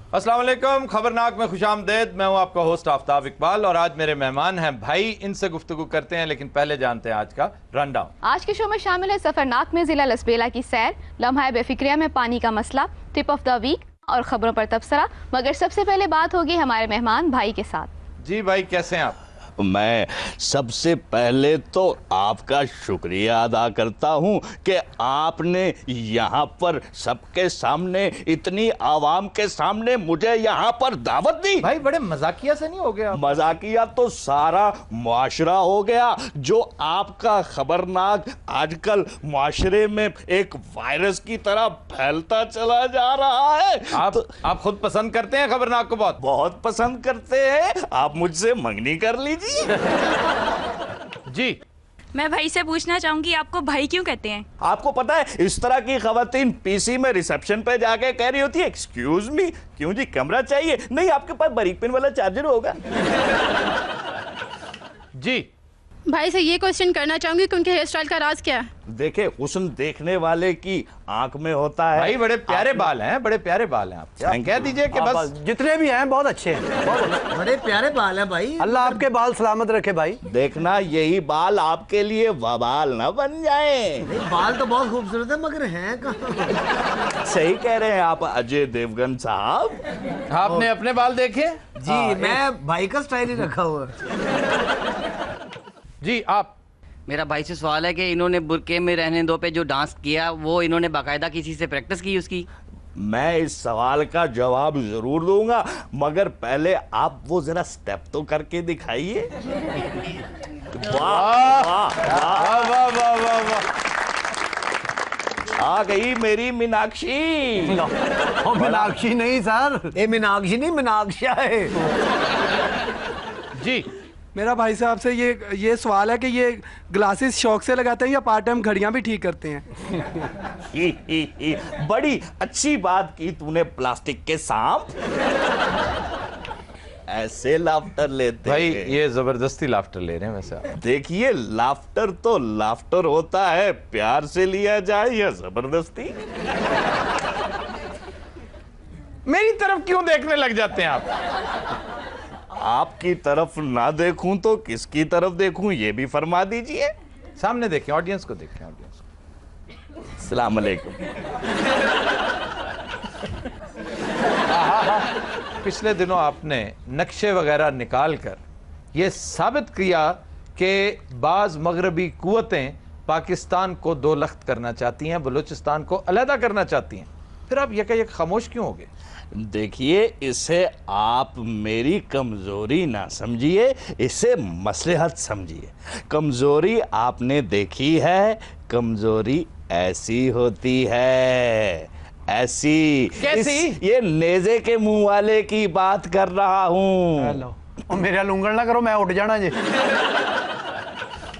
अस्सलाम वालेकुम, खबरनाक में खुशामदेद। मैं हूं आपका होस्ट आफ्ताब इकबाल और आज मेरे मेहमान हैं भाई, इनसे गुफ्तगू करते हैं, लेकिन पहले जानते हैं आज का रन डाउन। आज के शो में शामिल है सफरनाक में जिला लसबेला की सैर, लम्हा बेफिक्रिया में पानी का मसला, टिप ऑफ द वीक और खबरों पर तबसरा। मगर सबसे पहले बात होगी हमारे मेहमान भाई के साथ। जी भाई, कैसे हैं आप? मैं सबसे पहले तो आपका शुक्रिया अदा करता हूं कि आपने यहाँ पर सबके सामने, इतनी आवाम के सामने मुझे यहाँ पर दावत दी। भाई बड़े मजाकिया से नहीं हो गया? मजाकिया तो सारा मुआशरा हो गया। जो आपका खबरनाक आजकल मुआशरे में एक वायरस की तरह फैलता चला जा रहा है। आप खुद पसंद करते हैं खबरनाक को? बहुत पसंद करते हैं। आप मुझसे मंगनी कर लीजिए। जी, मैं भाई से पूछना चाहूंगी, आपको भाई क्यों कहते हैं? आपको पता है, इस तरह की खवातीन पीसी में रिसेप्शन पे जाके कह रही होती है, एक्सक्यूज मी, क्यों जी कमरा चाहिए? नहीं, आपके पास बारीक पिन वाला चार्जर होगा। जी, भाई से ये क्वेश्चन करना चाहूंगी कि उनके हेयर स्टाइल का राज क्या है? देखे, हुस्न देखने वाले की आंख में होता है। भाई बड़े प्यारे बाल हैं, बड़े प्यारे बाल हैं। आप कह दीजिए कि बस जितने भी हैं बहुत अच्छे हैं। बड़े प्यारे बाल हैं भाई। अल्लाह आपके बाल सलामत रखे भाई। देखना यही बाल आपके लिए वबाल न बन जाए। बाल तो बहुत खूबसूरत है, मगर हैं कहाँ? सही कह रहे हैं आप अजय देवगन साहब। आपने अपने बाल देखे? जी, मैं भाई का स्टाइल ही रखा हुआ है। जी, आप? मेरा भाई से सवाल है कि इन्होंने बुरके में रहने दो पे जो डांस किया, वो इन्होंने बाकायदा किसी से प्रैक्टिस की उसकी? मैं इस सवाल का जवाब जरूर दूंगा, मगर पहले आप वो जरा स्टेप तो करके दिखाइए। वाह वाह वाह वाह वाह वाह, आ गई मेरी मीनाक्षी। मीनाक्षी नहीं सर, ये मीनाक्षी नहीं, मीनाक्षा है। जी, मेरा भाई साहब से ये सवाल है कि ये ग्लासेस शौक से लगाते हैं या पार्ट टाइम घड़ियां भी ठीक करते हैं? बड़ी अच्छी बात की तूने, प्लास्टिक के सांप। ऐसे लाफ्टर लेते भाई हैं। ये जबरदस्ती लाफ्टर ले रहे हैं वैसे आप। देखिए, लाफ्टर तो लाफ्टर होता है, प्यार से लिया जाए या जबरदस्ती। मेरी तरफ क्यों देखने लग जाते हैं आप? आपकी तरफ ना देखूं तो किसकी तरफ देखूं, ये भी फरमा दीजिए। सामने देखें, ऑडियंस को देखें, ऑडियंस को। अस्सलाम वालेकुम। पिछले दिनों आपने नक्शे वगैरह निकाल कर ये साबित किया कि बाज मगरबी कुव्वतें पाकिस्तान को दो लख्त करना चाहती हैं, बलूचिस्तान को अलहदा करना चाहती हैं। फिर आप यकायक खामोश क्यों हो गए? देखिए, इसे आप मेरी कमजोरी ना समझिए, इसे मसलहत समझिए। कमजोरी आपने देखी है, कमजोरी ऐसी होती है, ऐसी। कैसी? ये नेज़े के मुंह वाले की बात कर रहा हूँ। मेरा लूंगड़ ना करो, मैं उठ जाना जी।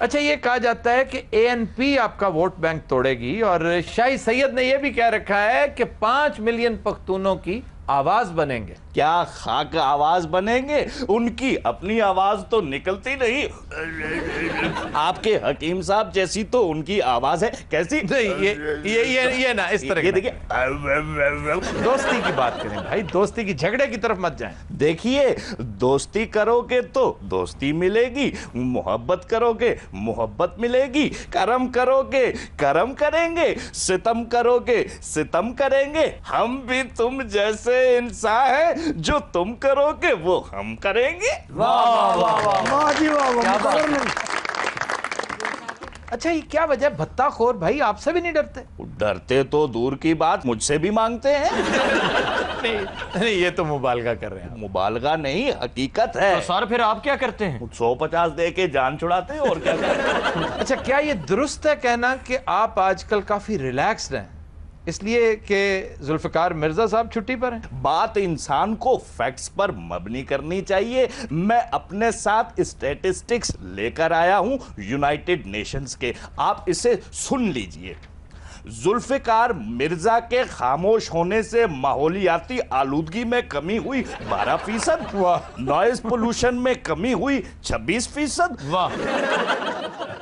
अच्छा, ये कहा जाता है कि ANP आपका वोट बैंक तोड़ेगी और शाही सैयद ने यह भी कह रखा है कि 5 मिलियन पख्तूनों की आवाज बनेंगे। क्या खाक आवाज बनेंगे? उनकी अपनी आवाज तो निकलती नहीं। आपके हकीम साहब जैसी तो उनकी आवाज है। कैसी? नहीं, ये ना इस तरह। ये देखिए, दोस्ती की बात करें भाई, दोस्ती की, झगड़े की तरफ मत जाएं। देखिए, दोस्ती करोगे तो दोस्ती मिलेगी, मोहब्बत करोगे मोहब्बत मिलेगी, करम करोगे करम करेंगे, सितम करोगे सितम करेंगे। हम भी तुम जैसे इंसान हैं, जो तुम करोगे वो हम करेंगे। वाह वाह वाह जी वाह। अच्छा, ये क्या वजह? भत्ताखोर भाई आपसे भी नहीं डरते? डरते तो दूर की बात, मुझसे भी मांगते हैं। नहीं, ये तो मुबालगा कर रहे हैं। मुबालगा नहीं, हकीकत है। तो सर फिर आप क्या करते हैं? 150 दे के जान छुड़ाते हैं, और क्या करते हैं। अच्छा, क्या ये दुरुस्त है कहना कि आप आजकल काफी रिलैक्स्ड हैं इसलिए कि जुल्फिकार मिर्जा साहब छुट्टी पर हैं? बात इंसान को फैक्ट्स पर मबनी करनी चाहिए। मैं अपने साथ स्टैटिस्टिक्स लेकर आया हूं यूनाइटेड नेशंस के, आप इसे सुन लीजिए। जुल्फिकार मिर्जा के खामोश होने से माहौलियाती आलूदगी में कमी हुई 12%, नॉइज पोल्यूशन में कमी हुई 26%,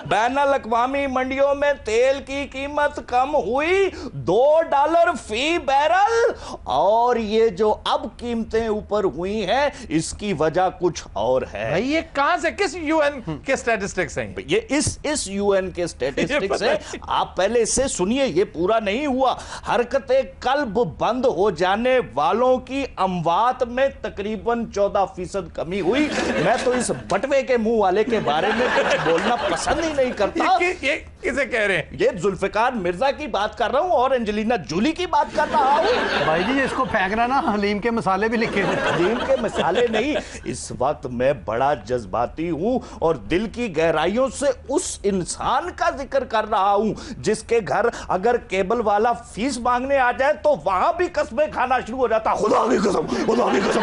बैन अल-अक़वामी मंडियों में तेल की कीमत कम हुई $2 फी बैरल, और ये जो अब कीमतें ऊपर हुई हैं इसकी वजह कुछ और है। भाई ये कहां से, किस यूएन के स्टैटिस्टिक्स हैं ये इस यूएन के स्टैटिस्टिक्स है। आप पहले इससे सुनिए, ये पूरा नहीं हुआ। हरकते कल्ब बंद हो जाने वालों की अमवात में तकरीबन 14% कमी हुई। मैं तो इस बटवे के मुंह वाले के बारे में कुछ बोलना पसंद ही नहीं करता। ये किसे कह रहे हैं? ये जुल्फिकार मिर्जा की बात कर रहा हूं और एंजेलिना जूली की बात कर रहा हूं। भाई जी इसको फेंकना ना, हलीम के मसाले भी लिखे हैं। हलीम के मसाले नहीं, इस वक्त मैं बड़ा जज्बाती हूं और दिल की गहराइयों से उस इंसान का जिक्र कर रहा हूं जिसके घर अगर केबल वाला फीस मांगने आ जाए तो वहां भी कस्में खाना शुरू हो जाता। खुदा की कसम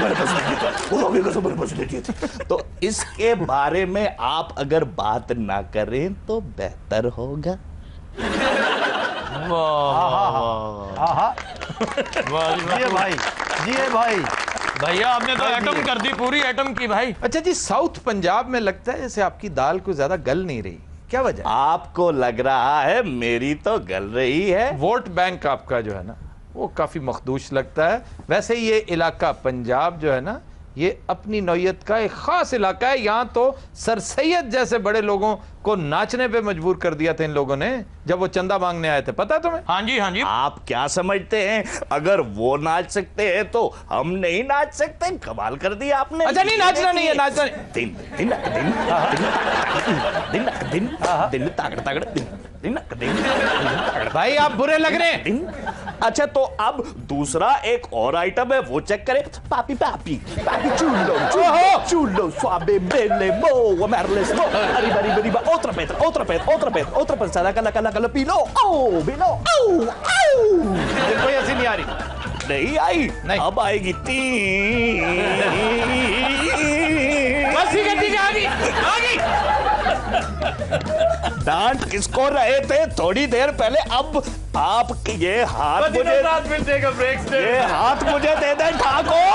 मेरे पास नहीं थी, खुदा की कसम मेरे पास नहीं थी। तो इसके बारे में आप अगर बात ना करें तो बेहतर होगा। जी भाई, जी भाई, भैया आपने तो एटम कर दी, पूरी एटम की भाई। अच्छा जी, साउथ पंजाब में लगता है जैसे आपकी दाल को ज्यादा गल नहीं रही, क्या वजह? आपको लग रहा है, मेरी तो गल रही है। वोट बैंक आपका जो है ना वो काफी मखदूश लगता है। वैसे ये इलाका पंजाब जो है ना, ये अपनी नौयत का एक खास इलाका है। यहाँ तो सर सैयद जैसे बड़े लोगों को नाचने पे मजबूर कर दिया था इन लोगों ने जब वो चंदा मांगने आए थे, पता है तुम्हें? हाँ जी, हाँ जी। आप क्या समझते हैं, अगर वो नाच सकते हैं तो हम नहीं नाच सकते? कमाल कर दिया आपने। अच्छा नहीं, नाचना नहीं है, नाचना नहीं। दिन दिन दिन दिन दिन दिन ताकड़ ताकड़ दिन दिन। भाई आप बुरे लग रहे हैं। अच्छा तो अब दूसरा एक और आइटम है, वो चेक करें। पापी पापी पापी चूलो चूलो चूलो suave belle mo merles mo arriba arriba arriba otra pensada cala pino oh pino oh ये कोई ऐसी नहीं आ रही। नहीं आई, नहीं अब आएगी। बस ठीक है आ गई। डांट किसको रहे थे थोड़ी देर पहले? अब आप ये हाथ मुझे, ये हाथ मुझे दे दे ठाकुर।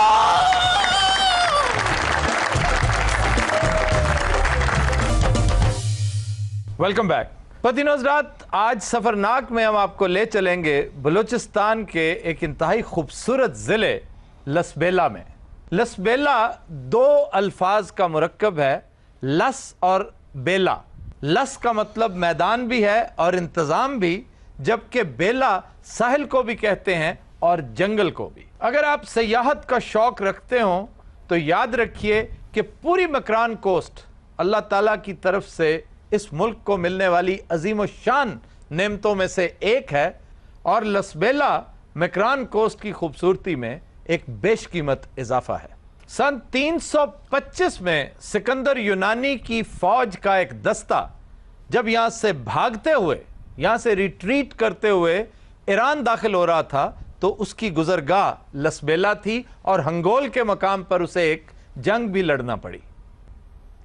Welcome back. पतिनोज रात, आज सफरनाक में हम आपको ले चलेंगे बलूचिस्तान के एक इंतहाई खूबसूरत जिले लसबेला में। लसबेला दो अल्फाज का मुरक्कब है, लस और बेला। लस का मतलब मैदान भी है और इंतजाम भी, जबकि बेला साहिल को भी कहते हैं और जंगल को भी। अगर आप सयाहत का शौक रखते हो तो याद रखिए कि पूरी मकरान कोस्ट अल्लाह ताला की तरफ से इस मुल्क को मिलने वाली अजीम शान नेमतों में से एक है, और लसबेला मकरान कोस्ट की खूबसूरती में एक बेशकीमत इजाफा है। सन 325 में सिकंदर यूनानी की फौज का एक दस्ता जब यहां से भागते हुए, यहां से रिट्रीट करते हुए ईरान दाखिल हो रहा था तो उसकी गुजरगाह लसबेला थी और हंगोल के मकाम पर उसे एक जंग भी लड़ना पड़ी।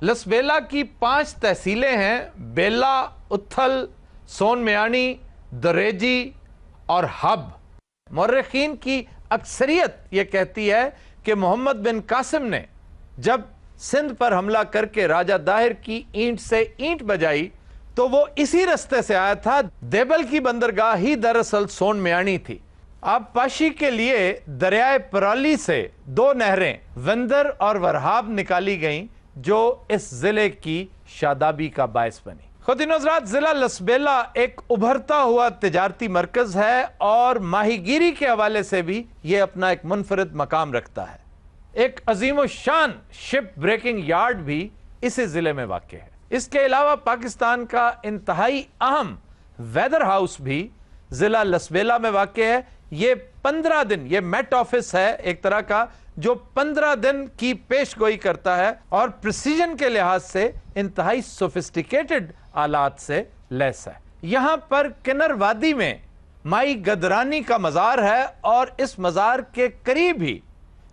लसबेला की 5 तहसीलें हैं, बेला, उथल, सोन मियानी, दरेजी और हब। मुर्रिखीन की अक्सरियत यह कहती है कि मोहम्मद बिन कासिम ने जब सिंध पर हमला करके राजा दाहिर की ईंट से ईंट बजाई तो वो इसी रास्ते से आया था। देबल की बंदरगाह ही दरअसल सोन मियानी थी। आबपाशी के लिए दरियाए पराली से 2 नहरें वंदर और वरहाब निकाली गईं जो इस जिले की शादाबी का बायस बनी। खुदिनोजरात, जिला लसबेला एक उभरता हुआ तिजारती मरकज है और माहीगीरी के हवाले से भी यह अपना एक मुनफरिद मकाम रखता है। एक अजीम शान शिप ब्रेकिंग यार्ड भी इसी जिले में वाक़ है। इसके अलावा पाकिस्तान का इंतहाई अहम वेदर हाउस भी जिला लसबेला में वाक़ है। ये 15 दिन, ये मेट ऑफिस है एक तरह का जो 15 दिन की पेशगोई करता है और प्रिसीजन के लिहाज से इंतहाई सोफिस्टिकेटेड आलात से लैस है। यहां पर किन्नर वादी में माई गदरानी का मज़ार है और इस मज़ार के करीब ही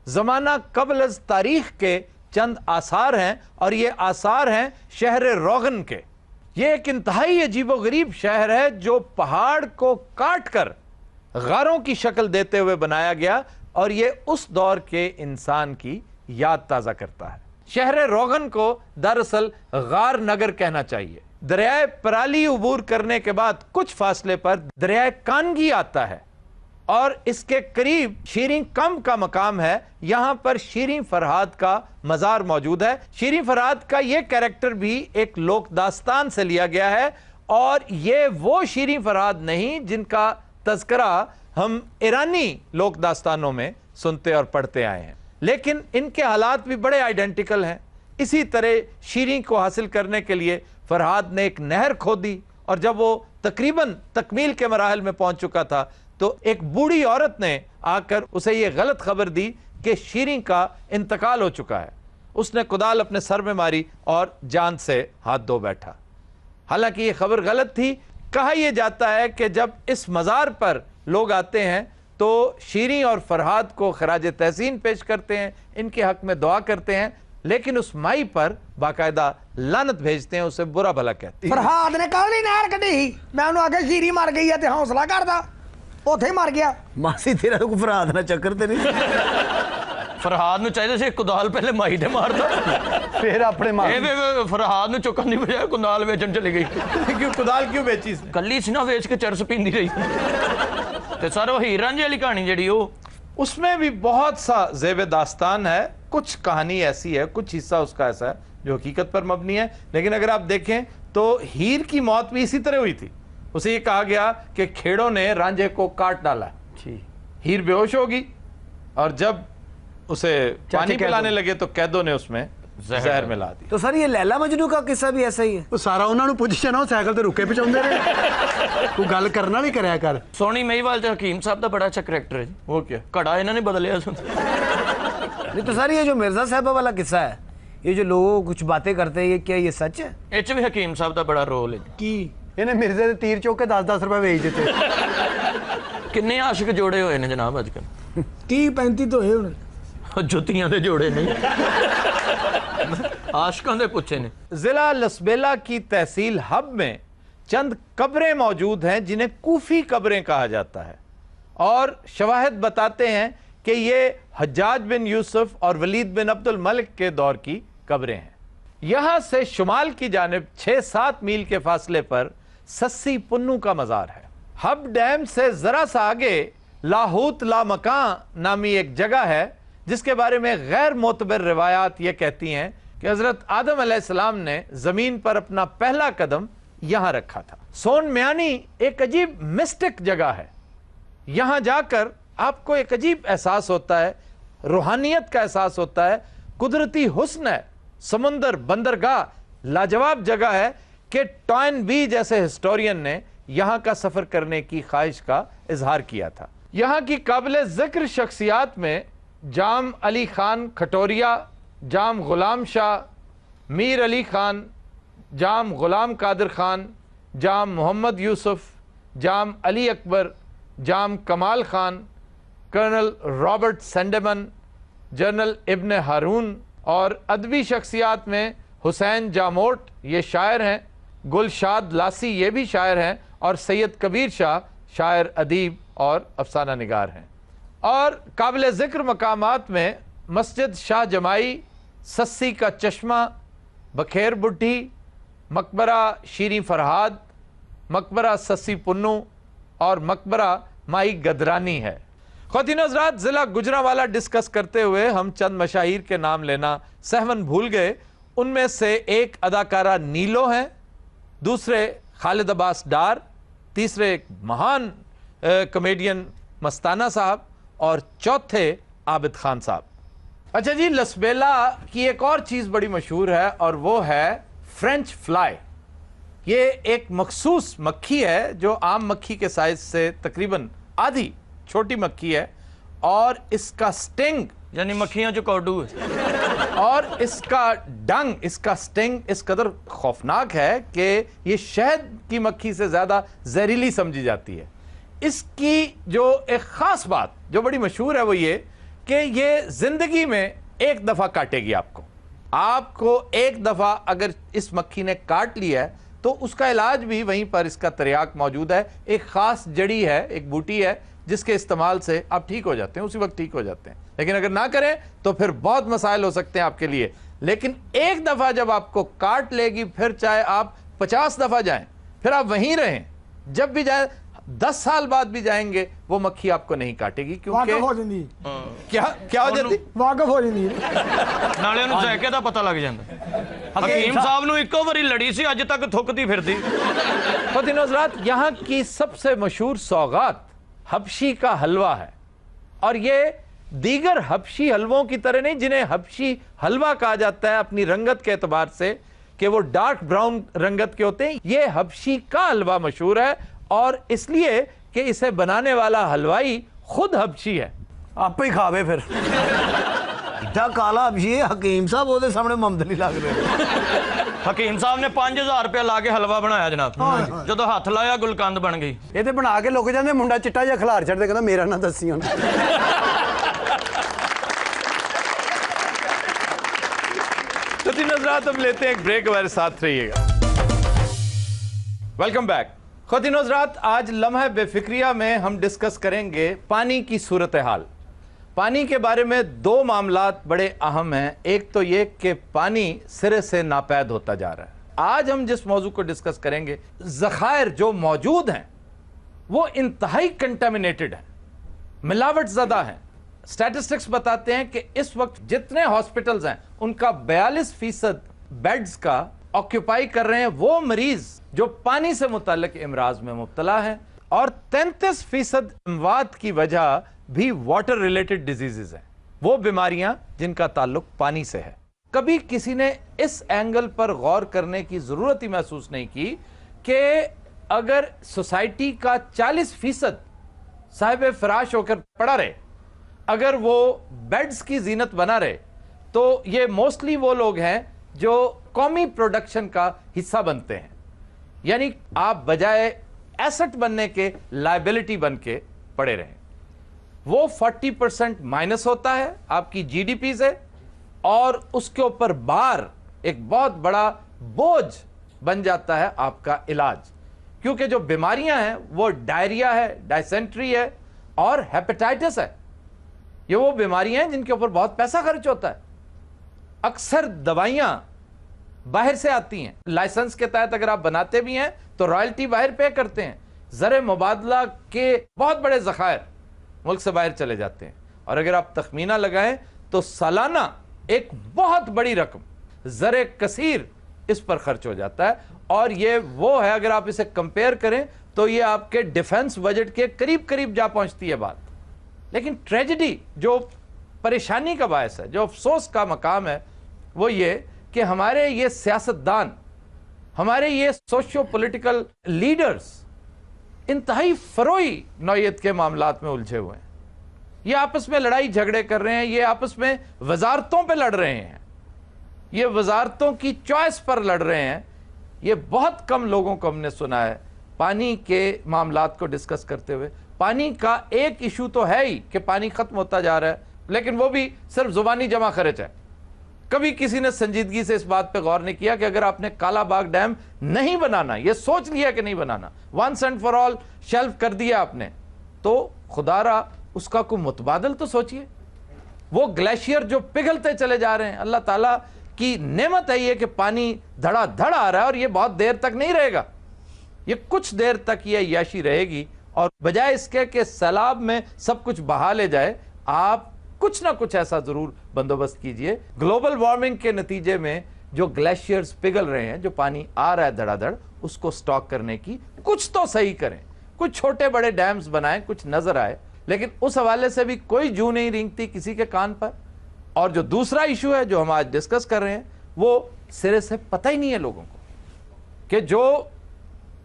ज़माना कबल अज़ तारीख के चंद आसार हैं और ये आसार हैं शहर रोगन के। ये एक इंतहाई अजीबोगरीब शहर है जो पहाड़ को काट कर गारों की शक्ल देते हुए बनाया गया और ये उस दौर के इंसान की याद ताज़ा करता है। शहर रोगन को दरअसल गार नगर कहना चाहिए। दरियाए पराली अबूर करने के बाद कुछ फासले पर दरियाए कानगी आता है और इसके करीब शीरीं कम का मकाम है। यहां पर शीरीं फरहाद का मज़ार मौजूद है। शीरीं फरहाद का यह कैरेक्टर भी एक लोक दास्तान से लिया गया है और ये वो शीरीं फरहाद नहीं जिनका तज़किरा हम ईरानी लोक दास्तानों में सुनते और पढ़ते आए हैं, लेकिन इनके हालात भी बड़े आइडेंटिकल हैं। इसी तरह शीरीं को हासिल करने के लिए फरहाद ने एक नहर खोदी और जब वो तकरीबन तकमील के मराहल में पहुंच चुका था तो एक बूढ़ी औरत ने आकर उसे ये गलत खबर दी कि शीरीं का इंतकाल हो चुका है। उसने कुदाल अपने सर में मारी और जान से हाथ धो बैठा। हालांकि ये खबर गलत थी। कहा यह जाता है कि जब इस मज़ार पर लोग आते हैं तो शीरीं और फरहाद को खराज तहसीन पेश करते हैं, इनके हक में दुआ करते हैं, लेकिन उस माई पर बाकायदा लानत भेजते हैं, उसे बुरा भला कहते हैं। फरहाद ने कल नहीं नहर कढ़ी, मैं उन्होंने आगे शीरी मर गई है ते हौसला करदा, उथे ही मर गया। मासी तेरा को फरहाद ना चक्कर ते नहीं। फरहाद ਨੂੰ ਚਾਹੀਦਾ ਸੀ ਕੁਦਾਲ ਪਹਿਲੇ ਮਾਈ ਦੇ ਮਾਰਦਾ फिर अपने मार ਇਹ ਫਰਹਾਦ ਨੂੰ ਚੁੱਕਣ ਦੀ ਬਜਾਏ ਕੁਦਾਲ ਵੇਚਣ ਚਲੀ ਗਈ। क्यों कुदाल क्यों बेची इसने? ਕੱਲੀ ਸੀ ਨਾ ਵੇਚ ਕੇ ਚਰਸ ਪੀਂਦੀ ਰਹੀ ਤੇ ਸਰ ਉਹ ਹੀਰ ਰਾਂਝੇ ਵਾਲੀ ਕਹਾਣੀ ਜਿਹੜੀ ਉਹ उसमें भी बहुत सा ज़ेब दास्तान है। कुछ कहानी ऐसी है, कुछ हिस्सा उसका ऐसा है जो हकीकत पर मबनी है, लेकिन अगर आप देखें तो हीर की मौत भी इसी तरह हुई थी। उसे ये कहा गया कि खेड़ों ने रांझे को काट डाला। हीर बेहोश होगी और जब उसे पानी पिलाने लगे तो कैदों ने उसमें जहर मिला दी। तो सर ये लैला मजनू का किस्सा भी ऐसा ही है। ਉਹ ਸਾਰਾ ਉਹਨਾਂ ਨੂੰ ਪੁੱਛਿਆ ਨਾ, ਉਹ ਸਾਈਕਲ ਤੇ ਰੁਕੇ ਪਚਾਉਂਦੇ ਨੇ। ਤੂੰ ਗੱਲ ਕਰਨਾ ਵੀ ਕਰਿਆ ਕਰ। ਸੋਨੀ ਮਹੀਵਾਲ ਤੇ ਹਕੀਮ ਸਾਹਿਬ ਦਾ ਬੜਾ ਅੱਛਾ ਕਰੈਕਟਰ ਹੈ ਜੀ। वो क्या? ਘੜਾ ਇਹਨਾਂ ਨੇ ਬਦਲਿਆ नहीं तो सर ये जो मिर्जा साहबा वाला किस्सा है, ये जो लोग कुछ बातें करते हैं, ये क्या ये सच है? ਇਹ ਚ ਵੀ ਹਕੀਮ ਸਾਹਿਬ ਦਾ ਬੜਾ ਰੋਲ ਹੈ। ਕੀ ਇਹਨੇ ਮਿਰਜ਼ੇ ਦੇ ਤੀਰ ਚੁੱਕ ਕੇ 10-10 ਰੁਪਏ ਵੇਚ ਦਿੱਤੇ। ਕਿੰਨੇ ਆਸ਼ਿਕ ਜੋੜੇ ਹੋਏ ਨੇ ਜਨਾਬ ਅੱਜ ਕੱਲ੍ਹ। 30-35 तो है उन्हें। ਜੁੱਤੀਆਂ ਦੇ ਜੋੜੇ ਨਹੀਂ आशिकों दे पूछे ने। जिला लसबेला की तहसील हब में चंद कब्रें मौजूद हैं जिन्हें कूफी कब्रें कहा जाता है और शवाहिद बताते हैं कि ये हज्जाज बिन यूसुफ और वलीद बिन अब्दुल मलिक के दौर की कब्रें हैं। यहां से शुमाल की जानिब 6-7 मील के फासले पर सस्सी पुन्नू का मज़ार है। हब डैम से जरा सा आगे लाहूत लामकां नामी एक जगह है जिसके बारे में गैर मोतबर रिवायात ये कहती हैं कि हजरत आदम अलैहिस्सलाम ने जमीन पर अपना पहला कदम यहां रखा था। सोन म्यानी एक अजीब मिस्टिक जगह है। यहां जाकर आपको एक अजीब एहसास होता है, रूहानियत का एहसास होता है, कुदरती हुस्न है, समुंदर, बंदरगाह, लाजवाब जगह है कि टॉयन बी जैसे हिस्टोरियन ने यहां का सफर करने की ख्वाहिश का इजहार किया था। यहां की काबिल जिक्र शख्सियात में जाम अली खान खटोरिया, जाम गुलाम शाह, मीर अली खान, जाम गुलाम कादिर खान, जाम मोहम्मद यूसुफ, जाम अली अकबर, जाम कमाल खान, कर्नल रॉबर्ट सेंडेमन, जनरल इब्न हारून और अदबी शख्सियात में हुसैन जामोट ये शायर हैं, गुलशाद लासी ये भी शायर हैं और सैयद कबीर शाह शायर अदीब और अफसाना निगार हैं। और काबिल ज़िक्र मकामात में मस्जिद शाह जमाई, सस्सी का चश्मा, बखेर बुढ़ी, मकबरा शीरीं फरहाद, मकबरा सस्सी पुन्नू और मकबरा माई गदरानी है। ख़वातीन हज़रात, ज़िला गुजरांवाला डिस्कस करते हुए हम चंद मशाहिर के नाम लेना सहवन भूल गए। उनमें से एक अदाकारा नीलो हैं, दूसरे खालिद अब्बास डार, तीसरे एक महान कॉमेडियन मस्ताना साहब और चौथे आबिद खान साहब। अच्छा जी, लसबेला की एक और चीज़ बड़ी मशहूर है और वो है फ्रेंच फ्लाई। ये एक मखसूस मक्खी है जो आम मक्खी के साइज से तकरीबन आधी छोटी मक्खी है और इसका स्टिंग यानी मक्खियां जो कौडू है और इसका डंग, इसका स्टिंग इस कदर खौफनाक है कि ये शहद की मक्खी से ज़्यादा जहरीली समझी जाती है। इसकी जो एक ख़ास बात जो बड़ी मशहूर है वो ये कि ये ज़िंदगी में एक दफ़ा काटेगी आपको। आपको एक दफ़ा अगर इस मक्खी ने काट लिया है तो उसका इलाज भी वहीं पर इसका तरियाक मौजूद है। एक ख़ास जड़ी है, एक बूटी है जिसके इस्तेमाल से आप ठीक हो जाते हैं, उसी वक्त ठीक हो जाते हैं। लेकिन अगर ना करें तो फिर बहुत मसाइल हो सकते हैं आपके लिए। लेकिन एक दफ़ा जब आपको काट लेगी फिर चाहे आप 50 दफा जाएं, फिर आप वहीं रहें, जब भी जाएं 10 साल बाद भी जाएंगे वो मक्खी आपको नहीं काटेगी, क्योंकि वाकफ हो जाती क्या हो जाती, वाकफ हो जाती ਨਾਲੇ ਉਹਨੂੰ ਜ਼ੈਕੇ ਦਾ ਪਤਾ ਲੱਗ ਜਾਂਦਾ। ਹਕੀਮ ਸਾਹਿਬ ਨੂੰ ਇੱਕੋ ਵਾਰੀ ਲੜੀ ਸੀ, ਅੱਜ ਤੱਕ ਥੁੱਕਦੀ ਫਿਰਦੀ। ख़वातीन और हज़रात, यहाँ की सबसे मशहूर सौगात हबशी का हलवा है, और ये दीगर हबशी हलवों की तरह नहीं जिन्हें हबशी हलवा कहा जाता है अपनी रंगत के एतबार से कि वो डार्क ब्राउन रंगत के होते हैं। ये हबशी का हलवा मशहूर है, और इसलिए कि इसे बनाने वाला हलवाई खुद हबशी है। आप ही खावे फिर इतना काला हबशी है, हकीम साहब ਉਹਦੇ ਸਾਹਮਣੇ ਮਮਦਲੀ ਲੱਗ ਰਹੇ। ਹਕੀਮ ਸਾਹਿਬ ਨੇ 5000 ਰੁਪਏ ਲਾ ਕੇ ਹਲਵਾ ਬਣਾਇਆ ਜਨਾਬ, ਜਦੋਂ ਹੱਥ ਲਾਇਆ ਗੁਲਕੰਦ ਬਣ ਗਈ। ਇਹ ਤੇ ਬਣਾ ਕੇ ਲੁਕ ਜਾਂਦੇ, ਮੁੰਡਾ ਚਿੱਟਾ ਜਿਹਾ ਖਿਲਾਰ ਛੱਡਦੇ, ਕਹਿੰਦਾ ਮੇਰਾ ਨਾ ਦੱਸੀ ਹੁਣ। तो तीन हज़रात हम लेते हैं एक ब्रेक, हमारे साथ रहिएगा। Welcome back. ख़वातीन और हज़रात, आज लम्हा बेफिक्रिया में हम डिस्कस करेंगे पानी की सूरत हाल। पानी के बारे में दो मामलात बड़े अहम हैं। एक तो ये कि पानी सिरे से नापैद होता जा रहा है। आज हम जिस मौजू को डिस्कस करेंगे, ज़खायर जो मौजूद हैं वो इंतहाई कंटामिनेटेड हैं, मिलावट ज़दा हैं। स्टैटिस्टिक्स बताते हैं कि इस वक्त जितने हॉस्पिटल्स हैं उनका 42% बेड्स का ऑक्यूपाई कर रहे हैं वो मरीज जो पानी से मुताल्लिक इमराज में मुब्तला हैं, और 33% अमवात की वजह भी वाटर रिलेटेड डिजीजेज हैं, वो बीमारियां जिनका ताल्लुक पानी से है। कभी किसी ने इस एंगल पर गौर करने की जरूरत ही महसूस नहीं की कि अगर सोसाइटी का 40% साहिब फराश होकर पड़ा रहे, अगर वो बेड्स की जीनत बना रहे, तो ये मोस्टली वो लोग हैं जो कौमी प्रोडक्शन का हिस्सा बनते हैं। यानी आप बजाय एसेट बनने के लायबिलिटी बन के पड़े रहें। वो 40% माइनस होता है आपकी जीडीपी से, और उसके ऊपर बार एक बहुत बड़ा बोझ बन जाता है आपका इलाज, क्योंकि जो बीमारियां हैं वो डायरिया है, डायसेंट्री है और हेपेटाइटिस है। ये वो बीमारियां हैं जिनके ऊपर बहुत पैसा खर्च होता है। अक्सर दवाइयां बाहर से आती हैं, लाइसेंस के तहत अगर आप बनाते भी हैं तो रॉयल्टी बाहर पे करते हैं। ज़र मुबादला के बहुत बड़े ज़खायर मुल्क से बाहर चले जाते हैं, और अगर आप तखमीना लगाएं तो सालाना एक बहुत बड़ी रकम ज़र कसीर इस पर खर्च हो जाता है। और ये वो है, अगर आप इसे कंपेयर करें तो ये आपके डिफेंस बजट के करीब करीब जा पहुंचती है बात। लेकिन ट्रेजेडी, जो परेशानी का बायस है, जो अफसोस का मकाम है, वो ये कि हमारे ये सियासतदान, हमारे ये सोशियो पॉलिटिकल लीडर्स इंतहाई फरोई नौयत के मामलात में उलझे हुए हैं। ये आपस में लड़ाई झगड़े कर रहे हैं, ये आपस में वजारतों पे लड़ रहे हैं, ये वजारतों की चॉइस पर लड़ रहे हैं। ये बहुत कम लोगों को हमने सुना है पानी के मामलात को डिस्कस करते हुए। पानी का एक इशू तो है ही कि पानी खत्म होता जा रहा है, लेकिन वो भी सिर्फ जुबानी जमा खर्च है। कभी किसी ने संजीदगी से इस बात पे गौर नहीं किया कि अगर आपने काला बाग डैम नहीं बनाना, ये सोच लिया कि नहीं बनाना, once and for all shelf कर दिया आपने, तो खुदारा उसका कोई मुतबादल तो सोचिए। वो ग्लेशियर जो पिघलते चले जा रहे हैं, अल्लाह ताला की नेमत है ये कि पानी धड़ाधड़ आ रहा है, और ये बहुत देर तक नहीं रहेगा, ये कुछ देर तक ये अय्याशी रहेगी। और बजाय इसके कि सैलाब में सब कुछ बहा ले जाए, आप कुछ ना कुछ ऐसा जरूर बंदोबस्त कीजिए। ग्लोबल वार्मिंग के नतीजे में जो ग्लेशियर्स पिघल रहे हैं, जो पानी आ रहा है धड़ाधड़, उसको स्टॉक करने की कुछ तो सही करें, कुछ छोटे बड़े डैम्स बनाएं, कुछ नजर आए। लेकिन उस हवाले से भी कोई जू नहीं रेंगती किसी के कान पर। और जो दूसरा इशू है जो हम आज डिस्कस कर रहे हैं, वो सिरे से पता ही नहीं है लोगों को कि जो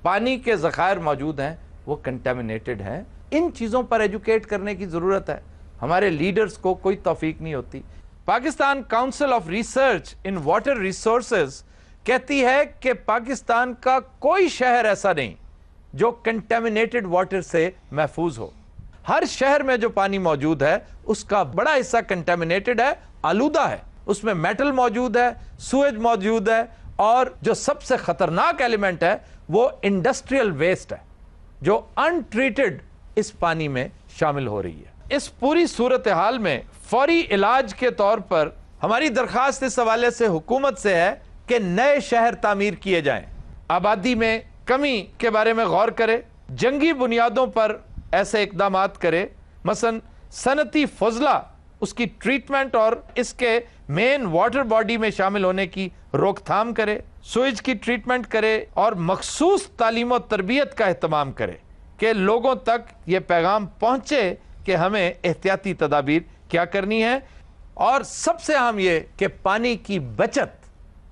पानी के ज़खायर मौजूद हैं वो कंटेमिनेटेड हैं। इन चीज़ों पर एजुकेट करने की ज़रूरत है। हमारे लीडर्स को कोई तौफीक नहीं होती। Pakistan council of research in water resources कहती है कि पाकिस्तान का कोई शहर ऐसा नहीं जो कंटेमिनेटेड वाटर से महफूज हो। हर शहर में जो पानी मौजूद है उसका बड़ा हिस्सा कंटेमिनेटेड है, आलूदा है, उसमें मेटल मौजूद है, सुएज मौजूद है, और जो सबसे खतरनाक एलिमेंट है वो इंडस्ट्रियल वेस्ट है जो अनट्रीटेड इस पानी में शामिल हो रही है। इस पूरी सूरत हाल में फौरी इलाज के तौर पर हमारी दरखास्त इस हवाले से हुकूमत से है कि नए शहर तामीर किए जाएं। आबादी में कमी के बारे में गौर करे, जंगी बुनियादों पर ऐसे इकदामात करे, मसलन सनती फजला उसकी ट्रीटमेंट और इसके मेन वाटर बॉडी में शामिल होने की रोकथाम करे, सुइज की ट्रीटमेंट करे और मखसूस तालीम और तरबियत का एहतमाम करे कि लोगों तक ये पैगाम पहुँचे कि हमें एहतियाती तदाबीर क्या करनी है। और सबसे अहम ये कि पानी की बचत,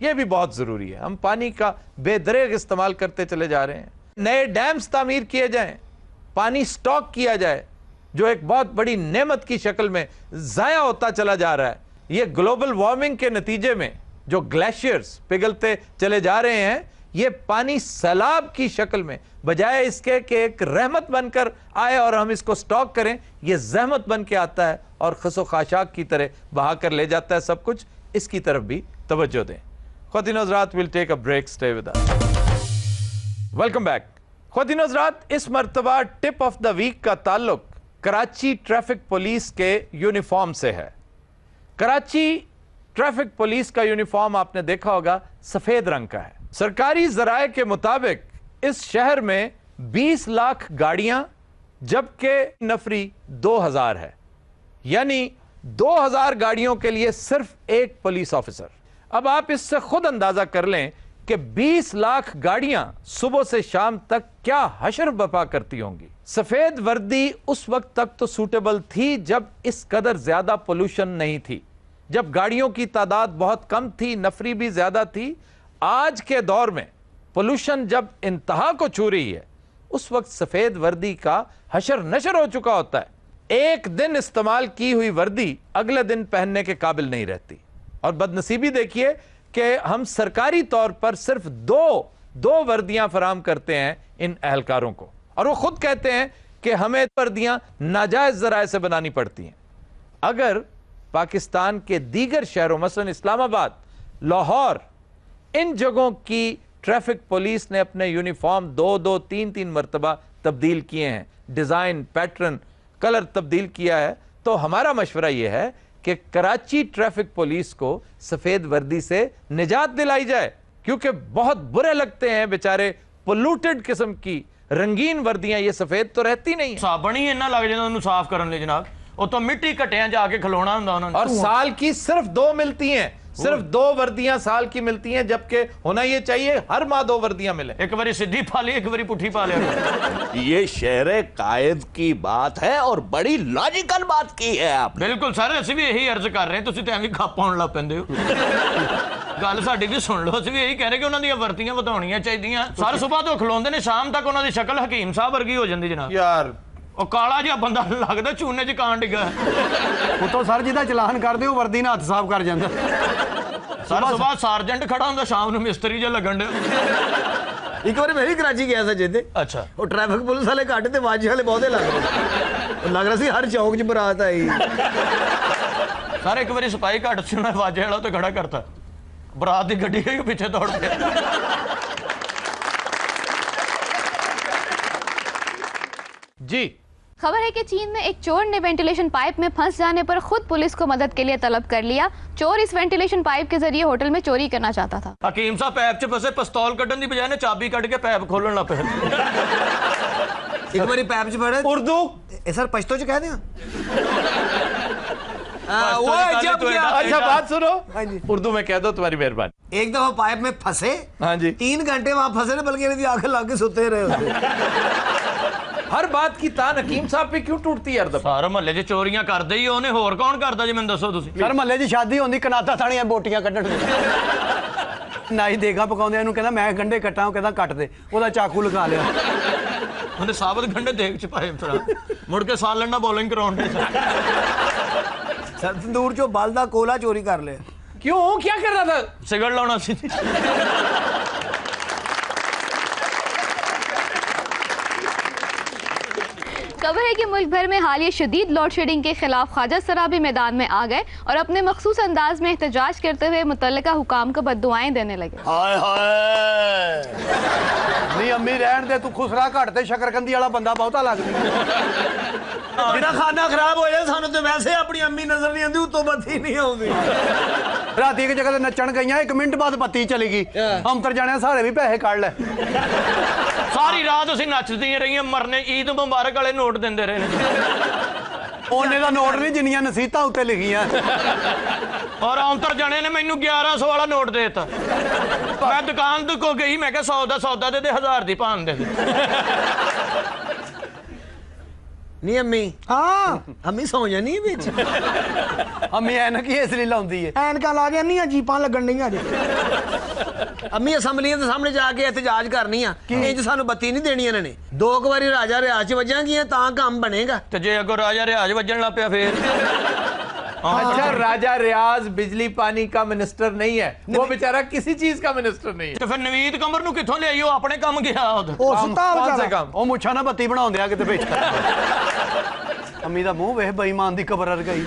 ये भी बहुत ज़रूरी है। हम पानी का बेदरेग इस्तेमाल करते चले जा रहे हैं। नए डैम्स तामीर किए जाएं, पानी स्टॉक किया जाए जो एक बहुत बड़ी नेमत की शक्ल में ज़ाया होता चला जा रहा है। ये ग्लोबल वार्मिंग के नतीजे में जो ग्लेशियर्स पिघलते चले जा रहे हैं, ये पानी सैलाब की शक्ल में बजाय इसके कि एक रहमत बनकर आए और हम इसको स्टॉक करें, ये जहमत बन के आता है और खसो खाशाक की तरह बहा कर ले जाता है सब कुछ। इसकी तरफ भी तवज्जो दें। ख्वातीन हज़रात, will take a break, stay with us. Welcome back. ख्वातीन हज़रात, इस मरतबा टिप ऑफ द वीक का ताल्लुक कराची ट्रैफिक पुलिस के यूनिफॉर्म से है। कराची ट्रैफिक पुलिस का यूनिफॉर्म आपने देखा होगा, सफेद रंग का है। सरकारी जराये के मुताबिक इस शहर में 20 लाख गाड़ियां जबकि नफरी 2000 है, यानी 2000 गाड़ियों के लिए सिर्फ एक पुलिस ऑफिसर। अब आप इससे खुद अंदाजा कर लें कि 20 लाख गाड़ियां सुबह से शाम तक क्या हशर बपा करती होंगी। सफेद वर्दी उस वक्त तक तो सूटेबल थी जब इस कदर ज्यादा पोल्यूशन नहीं थी, जब गाड़ियों की तादाद बहुत कम थी, नफरी भी ज्यादा थी। आज के दौर में पोल्यूशन जब इंतहा को छू रही है, उस वक्त सफेद वर्दी का हशर नशर हो चुका होता है। एक दिन इस्तेमाल की हुई वर्दी अगले दिन पहनने के काबिल नहीं रहती। और बदनसीबी देखिए कि हम सरकारी तौर पर सिर्फ दो वर्दियां फराम करते हैं इन एहलकारों को, और वो खुद कहते हैं कि हमें वर्दियां नाजायज जराए से बनानी पड़ती हैं। अगर पाकिस्तान के दीगर शहरों मसलन इस्लामाबाद, लाहौर, इन जगहों की ट्रैफिक पुलिस ने अपने यूनिफॉर्म 2-2, 3-3 मरतबा तब्दील किए हैं, डिज़ाइन, पैटर्न, कलर तब्दील किया है, तो हमारा मशवरा यह है कि कराची ट्रैफिक पुलिस को सफ़ेद वर्दी से निजात दिलाई जाए, क्योंकि बहुत बुरे लगते हैं बेचारे पोल्यूटेड किस्म की रंगीन वर्दियां, ये सफ़ेद तो रहती नहीं है। साबण ही इन्ना लग जाता साफ करने जनाब, वो तो मिट्टी घटिया जाके खलोना होंदा उन्होंने। और साल की सिर्फ 2 मिलती हैं, सिर्फ 2 वर्दियां साल की मिलती हैं, जबकि होना ये चाहिए हर माह 2 वर्दियां मिले। एक बारी सीधी पा ली, एक बारी पुठी पा लिया। ये शेर कायद की बात है और बड़ी लॉजिकल बात की है आप। बिल्कुल सर, असं भी यही अर्ज कर रहे हैं, तुसीं तो एवं खप पाउण लग पैंदे हो। गल साडी भी सुन लो, असं भी यही कह रहे कि उन्हां दीयां वर्दियां वधाउणीਆਂ ਚਾਹੀਦੀਆਂ। सर सुबह तो खलोंदे ने, शाम तक उन्हां दी शक्ल हकीम साहब वर्गी हो जाती जनाब। यार ਉਹ ਕਾਲਾ ਜਿਹਾ ਬੰਦਾ ਲੱਗਦਾ ਚੂਨੇ 'ਚ ਕਾਂ ਡਿੱਗਾ। ਉਤੋਂ ਸਰ ਜਿਹਦਾ ਚਲਾਨ ਕਰਦੇ ਉਹ ਵਰਦੀ ਨਾਲ ਹੱਥ ਸਾਫ਼ ਕਰ ਜਾਂਦਾ। ਸਰ ਸੁਬਾਹ ਸਰਜੈਂਟ ਖੜਾ ਹੁੰਦਾ, ਸ਼ਾਮ ਨੂੰ ਮਿਸਤਰੀ ਜਿਹਾ ਲੱਗਣ ਡਿਆ। ਇੱਕ ਵਾਰੀ ਮੈਂ ਵੀ ਕਰਾਚੀ ਗਿਆ ਸੀ ਜਿੱਦੇ। ਅੱਛਾ, ਉਹ ਟ੍ਰੈਫਿਕ ਪੁਲਿਸ ਵਾਲੇ ਘੱਟ ਤੇ ਵਾਜੀ ਵਾਲੇ ਬਹੁਤੇ ਲੱਗ ਰਹੇ। ਲੱਗ ਰਿਹਾ ਸੀ ਹਰ ਚੌਕ 'ਚ ਬਰਾਤ ਆਈ। ਸਰ ਇੱਕ ਵਾਰੀ ਸਿਪਾਹੀ ਘੱਟ ਸੀ, ਉਹਨਾਂ ਵਾਜੇ ਵਾਲਾ ਤੇ ਖੜਾ ਕਰਤਾ, ਬਰਾਤ ਦੀ ਗੱਡੀ ਗਈ ਪਿੱਛੇ ਦੌੜ ਕੇ। जी, खबर है कि चीन में एक चोर ने वेंटिलेशन पाइप में फंस जाने पर खुद पुलिस को मदद के लिए तलब कर लिया। चोर इस वेंटिलेशन पाइप के जरिए होटल में चोरी करना चाहता था। हकीम साहब पैप च फसे, पिस्तौल कड्ढन दी बजाय ने चाबी कढ़ के पैप खोलन लग पे। एक बारी पैप च पड़े उर्दू सर पश्तो च कह दें। अच्छा बात सुनो, हाँ जी, उर्दू में कह दो, तुम्हारी मेहरबानी। एक दफा पाइप में फंसे, हाँ जी, 3 घंटे वहां फंसे, बल्कि आंखें लाग के सोते रहे होते। हर बात की तान हकीम साहब पे क्यों टूटती है? सारे महल्ले 'ਚ चोरियां करदे ही ਉਹਨੇ, ਹੋਰ ਕੌਣ ਕਰਦਾ ਜੀ ਮੈਨੂੰ ਦੱਸੋ ਤੁਸੀਂ। ਸਰ ਮਹੱਲੇ 'ਚ ਸ਼ਾਦੀ ਹੁੰਦੀ, ਕਨਾਤਾ ਥਾਣੀਆਂ ਬੋਟੀਆਂ ਕੱਢਣ ਦੇ। ਨਾਈ ਦੇਗਾ ਪਕਾਉਂਦੇ, ਇਹਨੂੰ ਕਹਿੰਦਾ ਮੈਂ ਗੰਢੇ ਕੱਟਾਂ, ਉਹ ਕਹਿੰਦਾ ਕੱਟ ਦੇ, ਉਹਦਾ ਚਾਕੂ ਲਗਾ ਲਿਆ। ਉਹਨੇ ਸਾਬਤ ਗੰਢੇ ਦੇਖ 'ਚ ਪਾਏ ਤਰਾ, ਮੁੜ ਕੇ ਸਾਲਣ ਨਾਲ ਬੋਲਿੰਗ ਕਰਾਉਣ ਦੇ। ਸਰ ਤੰਦੂਰ 'ਚੋਂ ਬਲ ਦਾ ਕੋਲਾ ਚੋਰੀ ਕਰ ਲਿਆ। क्यों, क्या कर रहा था? सिगरेट लाना सी। खबर है कि मुल्क भर में हालिया शदीद लोड शेडिंग के खिलाफ ख्वाजा सराबी मैदान में आ गए और अपने मखसूस अंदाज में एहतजाज करते हुए मुतल्लिका हुकाम को बद्दुआएं देने लगे। ਹਾਏ ਹਾਏ ਨਹੀਂ ਅੰਮੀ ਰਹਿਣ ਦੇ, ਤੂੰ ਖੁਸਰਾ ਘੱਟ ਤੇ ਸ਼ਕਰਕੰਦੀ ਵਾਲਾ ਬੰਦਾ ਬਹੁਤਾ ਲੱਗਦੀ। ਮੇਰਾ ਖਾਣਾ ਖਰਾਬ ਹੋ ਜਾਏ, ਸਾਨੂੰ ਤੇ ਵੈਸੇ ਆਪਣੀ ਅੰਮੀ ਨਜ਼ਰ ਨਹੀਂ ਆਉਂਦੀ, ਉਤੋਂ ਬੱਤੀ ਨਹੀਂ ਆਉਂਦੀ। ਰਾਤੀ ਇੱਕ ਜਗ੍ਹਾ ਤੇ ਨੱਚਣ ਗਈਆਂ 1 ਮਿੰਟ ਬਾਅਦ ਬੱਤੀ ਚਲੀ ਗਈ ਅੰਤਰ ਜਾਣਿਆ ਸਾਰੇ ਵੀ ਪੈਸੇ ਕੱਢ ਲੈ ਸਾਰੀ ਰਾਤ ਅਸੀਂ ਨੱਚਦੀਆਂ ਰਹੀਆਂ ਮਰਨੇ ਈਦ ਮੁਬਾਰਕ ਵਾਲੇ ਨੋਟ ਦਿੰਦੇ ਰਹੇ ਨੇ ਉਹਨੇ ਦਾ ਨੋਟ ਨਹੀਂ ਜਿੰਨੀਆਂ ਨਸੀਹਤਾਂ ਉੱਤੇ ਲਿਖੀਆਂ ਔਰ ਅੰਤਰ ਜਾਣੇ ਨੇ ਮੈਨੂੰ 1100 ਵਾਲਾ ਨੋਟ ਦੇ ਦਿੱਤਾ ਮੈਂ ਦੁਕਾਨ ਤੋਂ ਕੋ ਗਈ ਮੈਂ ਕਿਹਾ 100 ਦਾ ਸੌਦਾ ਦੇ 1000 ਦੀ ਭਾਨ ਦੇ ਨਹੀਂ ਅੰਮੀ ਹਾਂ ਅੰਮੀ ਸੌ ਜਾਨੀ ਵਿੱਚ ਅੰਮੀ ਐਨਕ ਹੀ ਇਸ ਲਈ ਲਾਉਂਦੀ ਹੈ ਐਨਕਾਂ ਲਾ ਕੇ ਨਹੀਂ ਜੀਪਾਂ ਲੱਗਣ ਡਈਆਂ ਜੇ ਅੰਮੀ ਅਸੈਂਬਲੀਆਂ ਦੇ ਸਾਹਮਣੇ ਜਾ ਕੇ ਇhtਜਾਜ ਕਰਨੀ ਆ ਇੰਜ ਸਾਨੂੰ ਬੱਤੀ ਨਹੀਂ ਦੇਣੀ ਇਹਨਾਂ ਨੇ 2 ਵਾਰੀ ਰਾਜਾ ਰਿਆਜ਼ 'ਚ ਵੱਜਾਂਗੀਆਂ ਤਾਂ ਕੰਮ ਬਣੇਗਾ ਤੇ ਜੇ ਅਗੋ ਰਾਜਾ ਰਿਆਜ਼ ਵੱਜਣ ਲੱਗ ਪਿਆ ਫੇਰ अच्छा राजा रियाज बिजली पानी का मिनिस्टर नहीं है, वो बेचारा किसी चीज का मिनिस्टर नहीं है। तो फिर नवीद कमर नु किथों ले आइयो अपने काम गया उधर ਉਹ ਸੁੱਤਾ कौन से ਵਿਚਾਰਾ काम? ਉਹ ਮੁੱਛਾਂ ਨਾਲ ਬੱਤੀ ਬਣਾਉਂਦੇ ਆ ਕਿਤੇ ਵਿੱਚ ਅੰਮੀ ਦਾ ਮੂੰਹ ਵੇਖ ਬੇਈਮਾਨ ਦੀ ਕਬਰ ਵਰਗਾਈ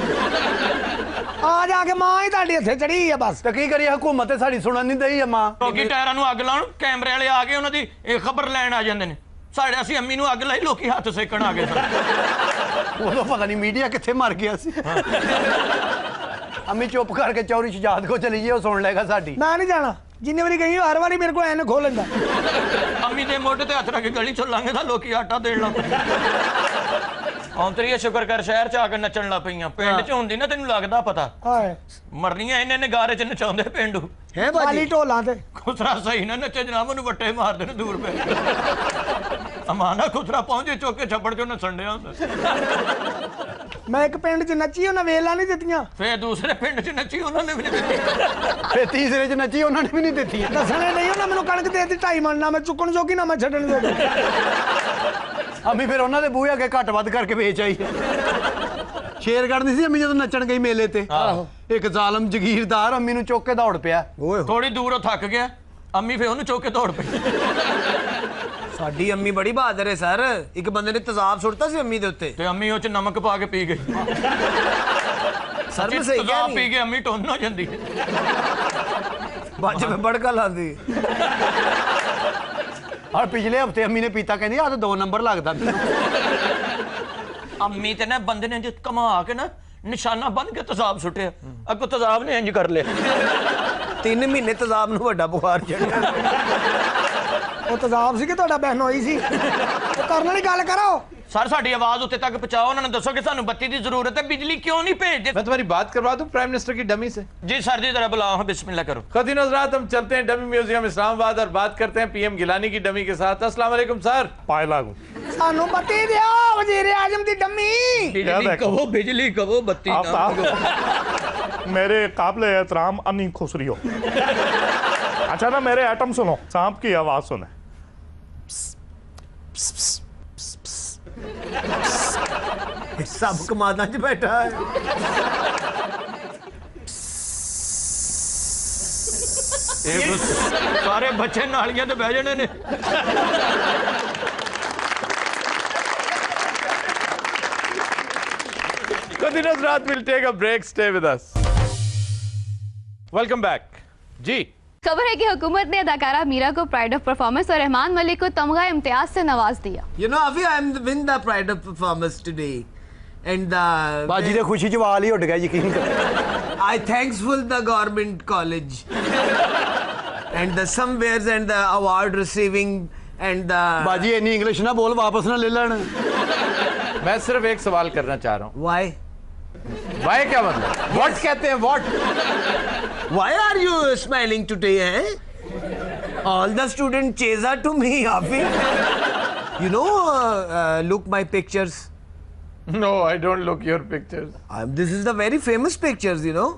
ਆ ਜਾ ਕੇ ਮਾਂ ਹੀ ਤੁਹਾਡੇ ਇੱਥੇ ਚੜੀ ਆ ਬਸ ਤੇ ਕੀ ਕਰੀਏ ਹਕੂਮਤ ਤੇ ਸਾਡੀ ਸੁਣਨ ਨਹੀਂ ਦਈ ਅੰਮਾ ਕਿਉਂਕਿ ਟਾਇਰਾਂ ਨੂੰ ਅੱਗ ਲਾਉਣ ਕੈਮਰੇ ਵਾਲੇ ਆ ਕੇ ਉਹਨਾਂ ਦੀ ਇਹ ਖਬਰ ਲੈਣ ਆ ਜਾਂਦੇ ਨੇ ਸਾਡੇ ਅਸੀਂ ਅੰਮੀ ਨੂੰ ਅੱਗ ਲਾਈ ਲੋਕੀ ਹੱਥ ਸੇਕਣ ਆ ਗਏ ਸਨ ਉਦੋਂ ਪਤਾ ਨਹੀਂ ਮੀਡੀਆ ਕਿੱਥੇ ਮਰ ਗਿਆ ਸੀ ਅੰਮੀ ਚੁੱਪ ਕਰਕੇ ਚੌਰੀ ਸ਼ਜਾਦ ਕੋ ਚਲੀ ਜੇ ਉਹ ਸੁਣ ਲੇਗਾ ਸਾਡੀ ਮੈਂ ਨਹੀਂ ਜਾਣਾ ਜਿੰਨੇ ਵਾਰੀ ਗਈ ਹਰ ਵਾਰੀ ਮੇਰੇ ਕੋਲ ਐਨ ਖੋਲ ਲੈਂਦਾ ਅੰਮੀ ਦੇ ਮੋਢੇ ਤੇ ਹੱਥ ਰੱਖ ਕੇ ਗਲੀ ਚੱਲਾਂਗੇ ਤਾਂ ਲੋਕੀ ਆਟਾ ਦੇਣ ਲੱਗ ਪਏ ਔਂਤਰੀਏ ਸ਼ੁਕਰ ਕਰ ਸ਼ਹਿਰ ਚ ਆ ਕੇ ਨੱਚਣ ਲੱਗ ਪਈਆਂ ਪਿੰਡ ਚ ਹੁੰਦੀ ਨਾ ਤੈਨੂੰ ਲੱਗਦਾ ਪਤਾ ਹਾਏ ਮਰਨੀਆਂ ਇਹਨੇ ਗਾਰੇ ਚ ਨਚਾਉਂਦੇ ਪਿੰਡੂ ਹੈ ਕਾਲੀ ਬਾਜੀ ਢੋਲਾਂ ਤੇ ਖੁਸਰਾ ਸਹੀ ਨਾ ਨੱਚੇ ਜਨਾਬ ਉਹਨੂੰ ਵੱਟੇ ਮਾਰਦੇ ਨੇ ਦੂਰ ਪੈ ਅਮਾਨਾ ਖੁਸਰਾ ਪਹੁੰਚੇ ਚੁੱਕ ਕੇ ਛੱਪੜ ਚੋਂ ਨੱਚਣ ਡਿਆ ਹੁੰਦਾ ਮੈਂ ਇੱਕ ਪਿੰਡ 'ਚ ਨੱਚੀ ਉਹਨਾਂ ਵੇਲਾਂ ਨਹੀਂ ਦਿੱਤੀਆਂ ਫੇਰ ਦੂਸਰੇ ਪਿੰਡ ਚ ਨੱਚੀ ਉਹਨਾਂ ਨੇ ਵੀ ਨਹੀਂ ਦਿੱਤੀ ਫੇ ਤੀਸਰੇ ਚ ਨੱਚੀ ਉਹਨਾਂ ਨੇ ਵੀ ਨਹੀਂ ਦਿੱਤੀ ਦੱਸਣੇ ਨਹੀਂ ਉਹਨਾਂ ਮੈਨੂੰ ਕਣਕ ਦੇ ਦਿੱਤੀ 2.5 ਮਣ ਨਾ ਮੈਂ ਚੁੱਕਣ ਜੋਗੀ ਨਾ ਮੈਂ ਛੱਡਣ ਜੋਗੀ ਅੰਮੀ ਫਿਰ ਉਹਨਾਂ ਦੇ ਬੂਹੇ ਅੱਗੇ ਘੱਟ ਵੱਧ ਕਰਕੇ ਵੇਚ ਆਈ ਸ਼ੇਰ ਕੱਢਦੀ ਸੀ ਅੰਮੀ ਜਦੋਂ ਨੱਚਣ ਗਈ ਮੇਲੇ ਤੇ ਇੱਕ ਜ਼ਾਲਮ ਜ਼ਗੀਰਦਾਰ ਅੰਮੀ ਨੂੰ ਚੁੱਕ ਕੇ ਦੌੜ ਪਿਆ ਥੋੜੀ ਦੂਰੋਂ ਥੱਕ ਗਿਆ ਅੰਮੀ ਫੇਰ ਉਹਨੂੰ ਚੁੱਕ ਕੇ ਦੌੜ ਪਈ ਸਾਡੀ ਅੰਮੀ ਬੜੀ ਬਹਾਦਰ ਹੈ ਸਰ ਇੱਕ ਬੰਦੇ ਨੇ ਤੇਜ਼ਾਬ ਸੁੱਟਤਾ ਸੀ ਅੰਮੀ ਦੇ ਉੱਤੇ ਤੇ ਅੰਮੀ ਉਹ ਚ ਨਮਕ ਪਾ ਕੇ ਪੀ ਗਈ ਸਰ ਮੈਂ ਸਹੀ ਕਿਹਾ ਤੇਜ਼ਾਬ ਪੀ ਨਹੀਂ ਕੇ ਅੰਮੀ ਟੁੰਨ ਹੋ ਜਾਂਦੀ ਬਾਅਦ ਵਿੱਚ ਬੜਕਾ ਲਾਂਦੀ ਔਰ ਪਿਛਲੇ ਹਫਤੇ ਅੰਮੀ ਨੇ ਪੀਤਾ ਕਹਿੰਦੀ ਆ ਤਾਂ 2 ਨੰਬਰ ਲੱਗਦਾ ਅੰਮੀ ਤੇ ਨਾ ਬੰਦੇ ਨੇ ਜੇ ਕਮਾ ਕੇ ਨਾ ਨਿਸ਼ਾਨਾ ਬੰਨ ਕੇ ਤੇਜ਼ਾਬ ਸੁੱਟਿਆ ਅੱਗੋਂ ਤੇਜ਼ਾਬ ਨੇ ਇੰਜ ਕਰ ਲਿਆ 3 ਮਹੀਨੇ ਤੇਜ਼ਾਬ ਨੂੰ ਵੱਡਾ ਬੁਖਾਰ ਚੜਿਆ ਉਹ ਤਜ਼ਾਬ ਸੀ ਕਿ ਤੁਹਾਡਾ ਬਹਿਨ ਹੋਈ ਸੀ ਉਹ ਕਰਨ ਵਾਲੀ ਗੱਲ ਕਰੋ ਸਰ ਸਾਡੀ ਆਵਾਜ਼ ਉੱਤੇ ਤੱਕ ਪਹੁੰਚਾਓ ਉਹਨਾਂ ਨੂੰ ਦੱਸੋ ਕਿ ਸਾਨੂੰ ਬੱਤੀ ਦੀ ਜ਼ਰੂਰਤ ਹੈ ਬਿਜਲੀ क्यों नहीं भेजते मैं तुम्हारी बात करवा दूं प्राइम मिनिस्टर की डमी से। जी सर जी जरा बुलाओ बिस्मिल्लाह करो। खतीन हज़रात हम चलते हैं डमी म्यूजियम इस्लामाबाद और बात करते हैं पीएम गिलानी की डमी के साथ। अस्सलाम वालेकुम सर। पाए लागू ਸਾਨੂੰ ਬੱਤੀ ਦਿਓ ਵਜ਼ੀਰ ਆਜ਼ਮ ਦੀ ਡੰਮੀ बिजली कहो बत्ती ना आप मेरे काबिल एहतराम अन्नी खुसरी हो। अच्छा ना मेरे एटम सुनो सांप की आवाज सुने सब कमादा च बैठा है सारे बच्चे नालियां ते बह जाने ने खतीन हज़रात will take a break, stay with us. Welcome back जी। खबर है कि हुकूमत ने अदाकारा मीरा को प्राइड ऑफ परफॉर्मेंस और रहमान मलिक को तमगा इम्तियाज से नवाज दिया। You know, Afi, I am win the pride of performance today, and ਬਾਜੀ ਦੇ ਖੁਸ਼ੀ ਚ ਵਾਲ ਹੀ ਉੱਡ ਗਿਆ ਯਕੀਨ ਕਰ I thankful the government college and the somewheres and the award receiving and the ਬਾਜੀ ਇੰਨੀ ਇੰਗਲਿਸ਼ ਨਾ ਬੋਲ ਵਾਪਸ ਨਾ ਲੈ ਲੈਣ मैं सिर्फ एक सवाल करना चाह रहा हूँ। why वाई क्या मतलब? व्हाट कहते हैं what? why are you smiling today eh? all the student chaser to me Afi. You know look my pictures. No, I don't look your pictures. This is the very famous pictures, you know.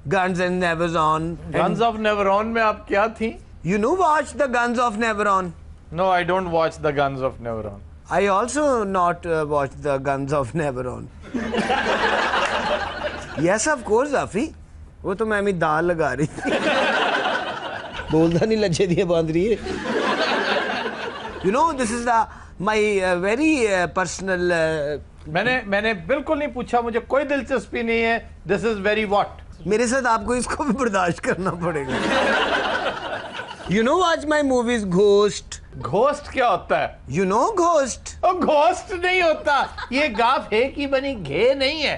Guns and Never On. Guns of Never On में आप क्या थी? You know, watch the Guns of Never On. No, I don't watch the Guns of Never On. I also not watch the Guns of Never On. Yes, of course, Afi. वो तो मैं अभी दाल लगा रही थी. बोलता नहीं लज्जे दिए बांध रही है. You know, this is the my very personal. मैंने बिल्कुल नहीं पूछा, मुझे कोई दिलचस्पी नहीं है. This is very what? मेरे साथ आपको इसको भी बर्दाश्त करना पड़ेगा. You know, watch my movies Ghost. Ghost क्या होता है? You know Ghost. घोस्ट नहीं होता, ये गाफ है की बनी घे नहीं है.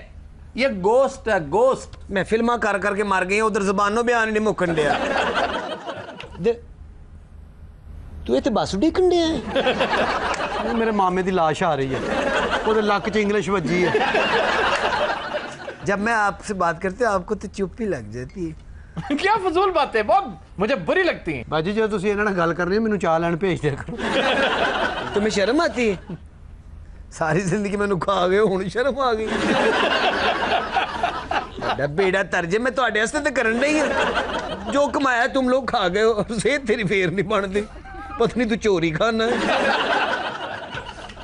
ये गोस्ट है, गोस्ट। मैं फिल्मा कर करके मर गई उधर जबानों बयान नहीं मुकन दिया तू इतने बस उड़ीकन दिया है मेरे मामे की लाश आ रही है वो लक च इंग्लिश बजी है जब मैं आपसे बात करती हूँ आपको तो चुप ही लग जाती है क्या फजूल बातें बहुत मुझे बुरी लगती हैं। बाजी जो तुम इन्होंने गल करनी है मैनू चाह लैन भेज दिया करो तुम्हें शर्म आती है सारी जिंदगी मैनू खा गए हुण शर्म आ गई बेड़ा तरजे मैं तुहाडे वास्ते ते करन नहीं है जो कमाया तुम लोग खा गए हो सेहत तेरी फेर नहीं बनती पता नहीं तू चोरी खाना है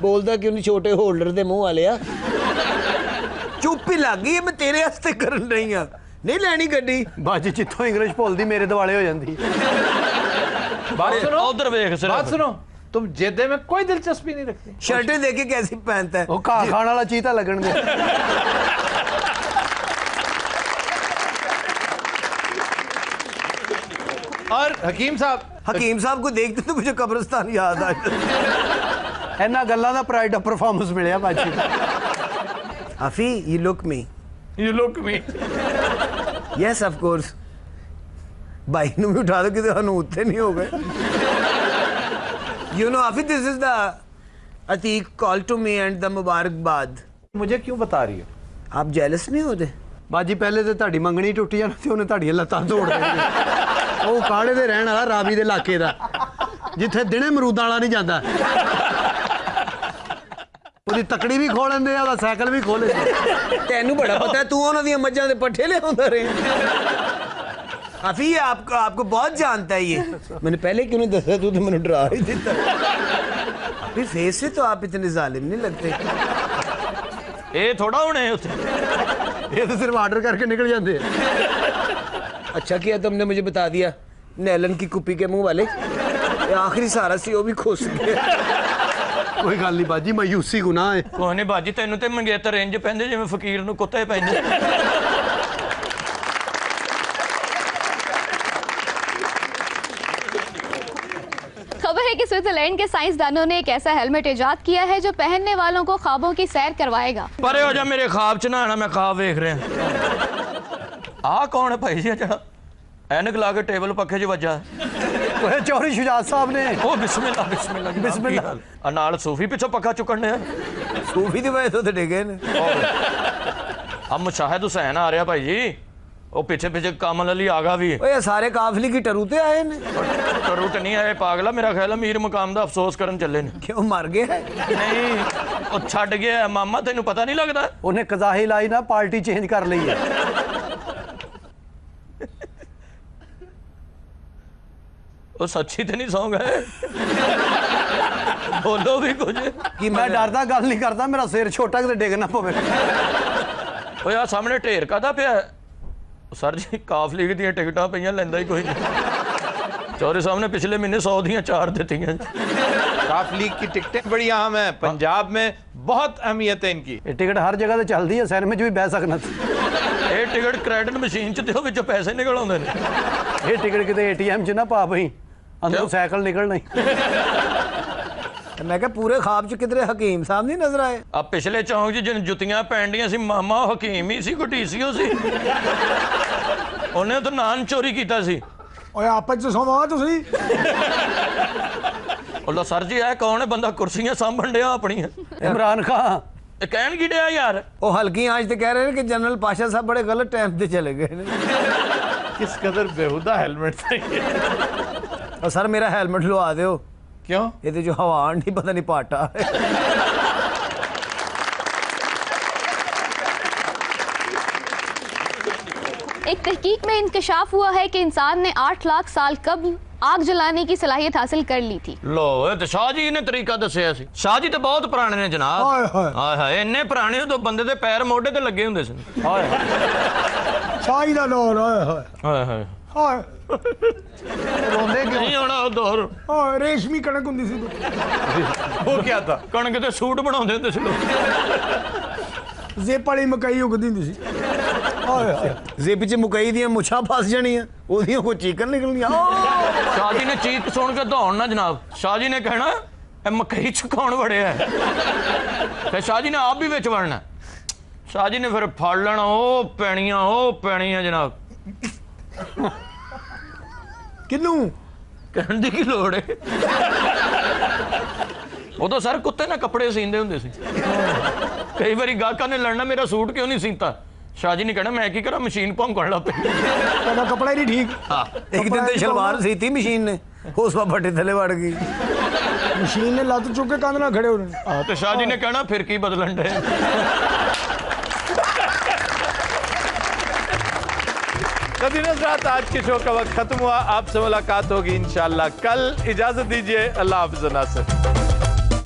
बोलदा क्यों नहीं छोटे होल्डर दे मुंह वाले चुप ही लग गई मैं तेरे वास्ते करन रही हां नहीं लैनी गड्डी बाजी जिथों इंग्लिश बोलदी मेरे दुआले हो जांदी बात सुनो, उधर देख सिर्फ। बात सुनो, तुम जेदे में कोई दिलचस्पी नहीं रखती। शर्टें देखे कैसी पहनता है वो घा खाने वाला चीता लगन दे और हकीम साहब को देखते तो मुझे कब्रिस्तान याद आ जाता इन्हां गल्लां दा प्राइड ऑफ परफॉर्मेंस मिलिया बाजी हाफी you look me yes of course bike ਨੂੰ ਵੀ ਉਠਾ ਦੋ ਕਿਤੇ ਸਾਨੂੰ ਉੱਤੇ ਨਹੀਂ ਹੋ ਗਏ यू नो हाफी दिस इज द अतीक call to me and the मुबारकबाद मुझे क्यों बता रही हो? आप जेलस नहीं होते ਬਾਜੀ ਪਹਿਲੇ ਤੇ ਤੁਹਾਡੀ ਮੰਗਣੀ ਟੁੱਟ ਜਾਣੀ ਤੇ ਉਹਨੇ ਤੁਹਾਡੀਆਂ ਲੱਤਾਂ ਤੋੜ ਦੇਣੀਆਂ ਉਹ ਕਾੜੇ ਦੇ ਰਹਿਣ ਵਾਲਾ ਰਾਵੀ ਦੇ ਇਲਾਕੇ ਦਾ ਜਿੱਥੇ ਦਿਨੇ ਮਰੂਦਾਂ ਵਾਲਾ ਨਹੀਂ ਜਾਂਦਾ ਉਹਦੀ ਤਕੜੀ ਵੀ ਖੋਲ ਲੈਂਦੇ ਆ ਉਹਦਾ ਸਾਈਕਲ ਵੀ ਖੋਲ ਲੈਂਦੇ ਤੈਨੂੰ ਬੜਾ ਪਤਾ ਹੈ ਤੂੰ ਉਹਨਾਂ ਦੀਆਂ ਮੱਝਾਂ ਦੇ ਪੱਠੇ ਲਿਆਉਂਦਾ ਰਹੇ काफी है आपको बहुत जानता है ये मैंने पहले क्यों नहीं दसा तू तो मैंने डरा ही देता अभी फेस से तो आप इतने जालिम नहीं लगते ये थोड़ा होने उसे ये तो सिर्फ ऑर्डर करके निकल जाते हैं अच्छा किया तुमने मुझे बता दिया नैलन की कुप्पी के मुंह वाले ये आखिरी सारा सी वो भी खुश गया कोई गल नहीं बाजी मायूसी गुनाह है कोई नहीं बाजी तेनू ते मंगेतर इंज पैंदे जिवें फकीर नू कुत्ते पैंदे खबर है कि स्विट्जरलैंड के साइंसदानों ने एक ऐसा हेलमेट इजाद किया है जो पहनने वालों को ख्वाबों की सैर करवाएगा। परे हो जा मेरे ख्वाब च ना मैं ख्वाब देख रहा आ कौन है भाई जी जरा ऐनक ला के टेबल पखे च वजा ओए चौधरी शुजात साहब ने ओ बिस्मिल्लाह बिस्मिल्लाह बिस्मिल्लाह नाल सूफी पिछो पखा चुकन ने सूफी दी वजह तो डिगे ने अब मुशाहिद हुसैन आ रहा भाई जी वो पीछे पीछे कामल अली आगा भी ओए सारे काफिले की टरूते आए ने टरूट नहीं आए पागला मेरा ख्याल है मीर मकाम दा अफसोस करन चले ने क्यों मर गया नहीं ओ छड़ गया मामा तेनू पता नहीं लगदा उन्हें कजाही लाई ना पार्टी चेंज कर ली है ओ सच्ची तो नहीं सौ गए बोलो भी कुछ कि मैं डरदा गल नहीं करता मेरा सिर छोटा किते डिग ना पवे ओ यार सामने ढेर कादा पिया सर जी काफ लीग दी टिकटां पईयां लैंदा ही कोई नहीं चौधरी साहब ने पिछले महीने 100 दियां 4 दित्तियां काफ लीग की टिकटें बड़ी अहम है पंजाब में बहुत अहमियत है इनकी ये टिकट हर जगह ते चलदी है सैन में भी बह सकना ये टिकट क्रेडिट मशीन च ते विच पैसे निकल आउंदे ने ये टिकट किते एटीएम च ना पा पई अंदरों साइकिल निकलना मैं क्या पूरे ख्वाब च किधरे हकीम साहब नहीं नजर आए अब पिछले चौंक च जिन जुतियां पैंडियां सी मामा हकीम ही सी घटीसीओ सी ਉਹਨੇ ਤਾਂ ਨਾਨ ਚੋਰੀ ਕੀਤਾ ਸੀ ਓਏ ਆਪਸ ਚ ਸੋਵਾ ਤੁਸੀਂ ਉਹਦਾ ਸਰ ਜੀ ਇਹ ਕੌਣ ਹੈ ਬੰਦਾ ਕੁਰਸੀਆਂ ਸਾਂਭਣ ਡਿਆ ਆਪਣੀਆਂ इमरान खान ਇਹ ਕਹਿਣ ਕੀ ਡਿਆ ਯਾਰ वो हल्की आंच तो कह रहे हैं कि जनरल पाशा साहब बड़े गलत टाइम पे चले गए किस कदर बेहुदा हेलमेट था ये। और सर मेरा हेलमेट लुआ दो क्यों ये तो जो हवा नहीं पता नहीं पाटा एक तहकीक में इंकशाफ हुआ है कि इंसान ने 8 लाख साल कबल आग जलाने की सलाहियत हासिल कर ली थी। लो ਇਹ ਤੇ ਸ਼ਾਹ ਜੀ ਨੇ ਤਰੀਕਾ ਦੱਸਿਆ ਸੀ ਸ਼ਾਹ ਜੀ ਤੇ ਬਹੁਤ ਪੁਰਾਣੇ ਨੇ ਜਨਾਬ ਹਾਏ ਹਾਏ ਹਾਏ ਹਾਏ ਇੰਨੇ ਪੁਰਾਣੇ ਉਦੋਂ ਬੰਦੇ ਦੇ ਪੈਰ ਮੋਢੇ ਤੇ ਲੱਗੇ ਹੁੰਦੇ ਸੀ ਹਾਏ ਸ਼ਾਹੀ ਦਾ ਦੌਰ ਹਾਏ ਹਾਏ ਹਾਏ ਹਾਏ ਹਾਏ रोंदे क्यों ਨਹੀਂ ਹੋਣਾ ਉਹ ਦੌਰ ਹਾਏ ਰੇਸ਼ਮੀ ਕਣਕ ਹੁੰਦੀ ਸੀ वो क्या था ਕਣਕ ਤੇ ਸੂਟ ਬਣਾਉਂਦੇ ਹੁੰਦੇ ਸੀ ਲੋਕ ਜ਼ੇਪ ਵਾਲੀ ਮਕਈ ਉਗਦੀ ਹੁੰਦੀ ਸੀ ਹਾਏ ਹਾਏ जेब च मुकई दी मुछा फस जानियां ओदियां कोई चीकन निकलनियां ਸ਼ਾਹ ਜੀ ਨੇ ਚੀਕ ਸੁਣ ਕੇ ਦੌੜਨਾ ਜਨਾਬ ਸ਼ਾਹ ਜੀ ਨੇ ਕਹਿਣਾ ਇਹ ਮਕਈ ਚ ਕੌਣ ਵੜਿਆ ਹੈ ਤੇ ਸ਼ਾਹ ਜੀ ਨੇ ਆਪ ਵੀ ਵਿੱਚ ਵੜਨਾ ਸ਼ਾਹ ਜੀ ਨੇ ਫਿਰ ਫੜ ਲੈਣਾ, ਉਹ ਪੈਣੀਆਂ ਜਨਾਬ। ਕਿਨੂੰ ਕਹਿਣ ਦੀ ਕੀ ਲੋੜ ਹੈ? ਉਦੋਂ ਸਰ ਕੁੱਤੇ ਨਾਲ ਕੱਪੜੇ ਸੀਂਦੇ ਹੁੰਦੇ ਸੀ। ਕਈ ਵਾਰੀ ਗਾਹਕਾਂ ਨੇ ਲੜਨਾ ਮੇਰਾ ਸੂਟ ਕਿਉਂ ਨਹੀਂ ਸੀਤਾ, ਸ਼ਾਹ ਜੀ ਨੇ ਕਹਿਣਾ ਮੈਂ ਕੀ ਕਰਾਂ, ਮਸ਼ੀਨ ਭੌਂਕਣ ਲੱਗ ਪਈ। ਤੁਹਾਡਾ ਕੱਪੜਾ ਹੀ ਨਹੀਂ ਠੀਕ। ਇੱਕ ਦਿਨ ਤੇ ਸ਼ਲਵਾਰ ਸੀਤੀ ਮਸ਼ੀਨ ਨੇ, ਉਸ ਵਾ ਫੱਟੇ ਥੱਲੇ ਵੜ ਗਈ। ਮਸ਼ੀਨ ਨੇ ਲੱਤ ਚੁੱਕ ਕੇ ਕੰਧ ਨਾਲ ਖੜੇ ਹੋ ਰਹੇ। ਤੇ ਸ਼ਾਹ ਜੀ ਨੇ ਕਹਿਣਾ ਫਿਰ ਕੀ ਬਦਲਣ ਡੇ। नाज़रीन हज़रात, आज के शो का वक्त खत्म हुआ। आपसे मुलाकात होगी इंशाअल्लाह कल। इजाजत दीजिए, अल्लाह हाफ़िज़ नासिर।